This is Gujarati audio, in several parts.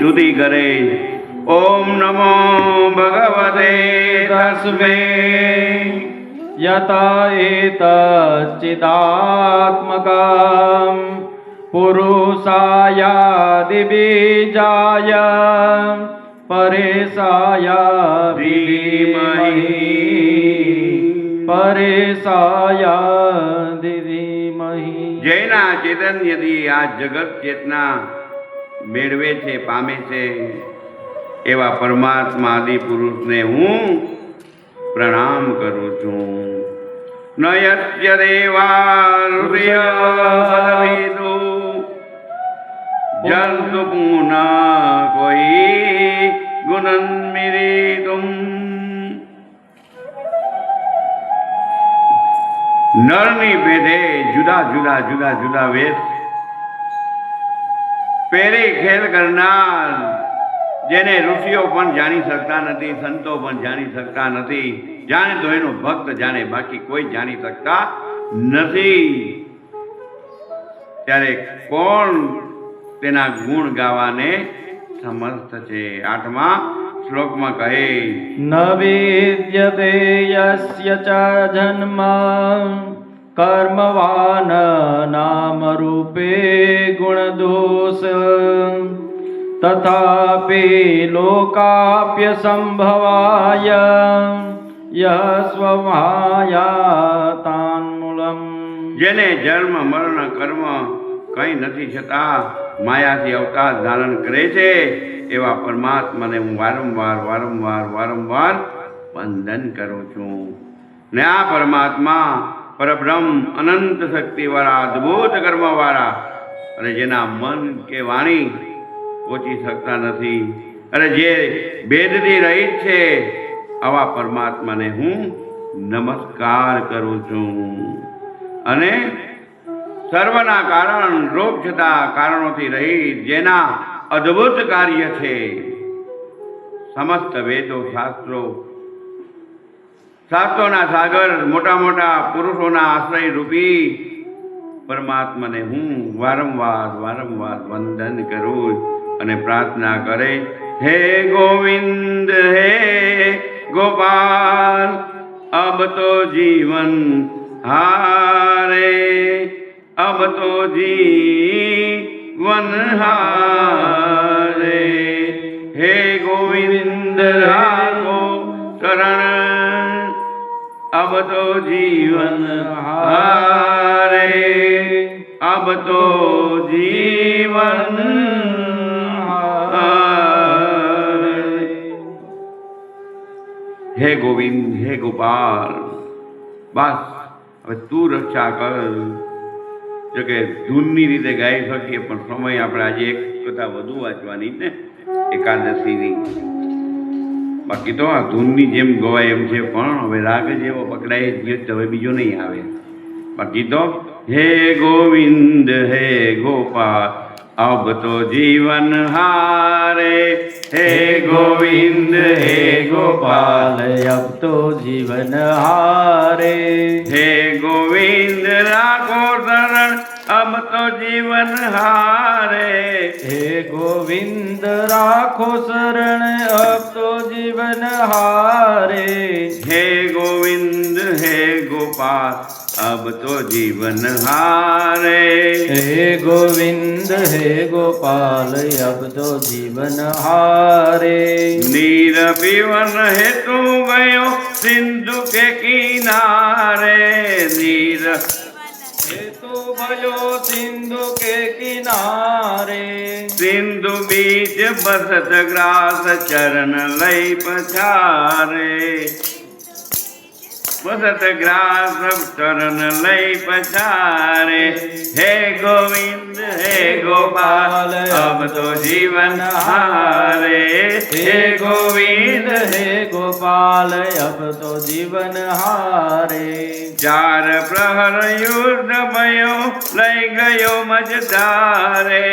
જુદી કરે. ઓમ નમો ભગવતે તસ્મૈ યત એતચ્ચિદાત્મકં પુરુષાય દિબીજાય પરેશાય ધીમહિ પરેશાય ધીમહિ. જેના ચૈતન્યથી આ જગત ચેતના મેળવે છે, પામે છે, એવા પરમાત્મા આદિ પુરુષને હું પ્રણામ કરું છું. નયસ્ય દેવારુર્યવદવિદુ જંતુ પુનઃ કોઈ ગુણન્મિરિતુમ. નરની ભેદે જુદા જુદા જુદા જુદા વેશ પેરી ખેલ કરનાર, જેને ઋષિઓ પણ જાણી શકતા નથી, સંતો પણ જાણી શકતા નથી. જાણે તો એનો ભક્ત જાણે, બાકી કોઈ જાણી શકતા નથી. ત્યારે કોણ તેના ગુણ ગાવાને સમર્થ છે? 8મા શ્લોકમાં કહે, ન વિદ્યતે યસ્ય ચ જન્મ કર્મવાન નામ રૂપે ગુણદોષ તથાપી લોકાપ્ય સંભવાય યહ સ્વમાયાતાન્મૂલમ. જેને જન્મ મરણ કર્મ કંઈ નથી છતાં માયાથી અવતાર ધારણ કરે છે, એવા પરમાત્માને હું વારંવાર વારંવાર વારંવાર વંદન કરું છું. ને આ પરમાત્મા પરબ્રહ્મ અનંત શક્તિવાળા, અદ્ભુત કર્મવાળા, અને જેના મન કે વાણી પહોંચી શકતા નથી, અને જે ભેદથી રહિત છે, આવા પરમાત્માને હું નમસ્કાર કરું છું. અને સર્વના કારણ રૂપ છતાં કારણોથી રહિત, જેના અદ્ભુત કાર્ય છે, સમસ્ત વેદો શાસ્ત્રોના સાગર, મોટા મોટા પુરુષોના આશ્રય રૂપી પરમાત્માને હું વારંવાર વારંવાર વંદન કરું અને પ્રાર્થના કરે, હે ગોવિંદ હે ગોપાલ અબ તો જીવન હારે, અબ તો જીવન હારે. હે ગોવિંદ રાખો શરણ, અબ તો જીવન હારે, અબ તો જીવન હારે. હે ગોવિંદ હે ગોપાલ, બસ હવે તું રક્ષા કર. જો કે ધૂનની રીતે ગાઈ શકીએ, પણ સમય આપણે આજે એક કથા વધુ વાંચવાની ને, એકાદશીની. બાકી તો આ ધૂનની જેમ ગવાય એમ છે, પણ હવે રાગ જ એવો પકડાય જ ગયો, હવે બીજો નહીં આવે. બાકી તો હે ગોવિંદ હે ગોપાલ અબ તો જીવન હારે, હે ગોવિંદ હે ગોપાલ અબ તો જીવન હારે, હે ગોવિંદ રાખો શરણ, અબ તો જીવન હારે. હે ગોવિંદ રાખો શરણ, અબ તો જીવન હારે. હે ગોવિંદ હે ગોપાલ અબ તો જીવન હારે. હે ગોવિંદ હે ગોપાલ અબ તો જીવન હારે. નીર પીવન હેતુ ગયો સિંધુ કે કિનારે, નીર હેતુ ભયો સિંધુ કે કિનારે. સિંધુ બીચ બસત ગ્રાસ ચરણ લઈ પછારે, બસત ગ્રાસ ચરણ લઈ પછારે. હે ગોવિંદ હે ગોપાલ અબ તો જીવન હારે. હે ગોવિંદ હે ગોપાલ અબ તો જીવન હારે. ચાર પ્રહર યુદ્ધ ભયો લઈ ગયો મજદારે,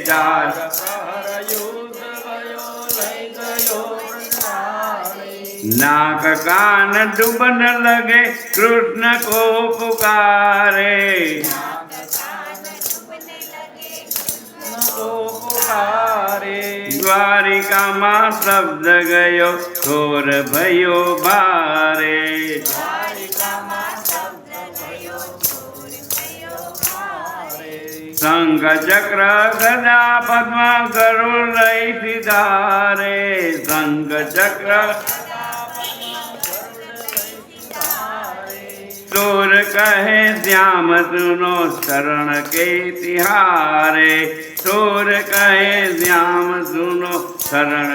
ચાર પ્રહર યુદ્ધ ભયો લઈ ગયો મજદારે. नाक कान डूबन लगे कृष्ण को पुकारे, દ્વારિકામાં શબ્દ ગયો ઘોર ભયો ભારે શંખ ચક્ર ગદા પદ્મ ગરુડ લઈ ધારે શંખ ચક્ર ચોર કહે શ્યામ સુનો શરણ કે તિહારે ચોર કહે શ્યામ સુનો શરણ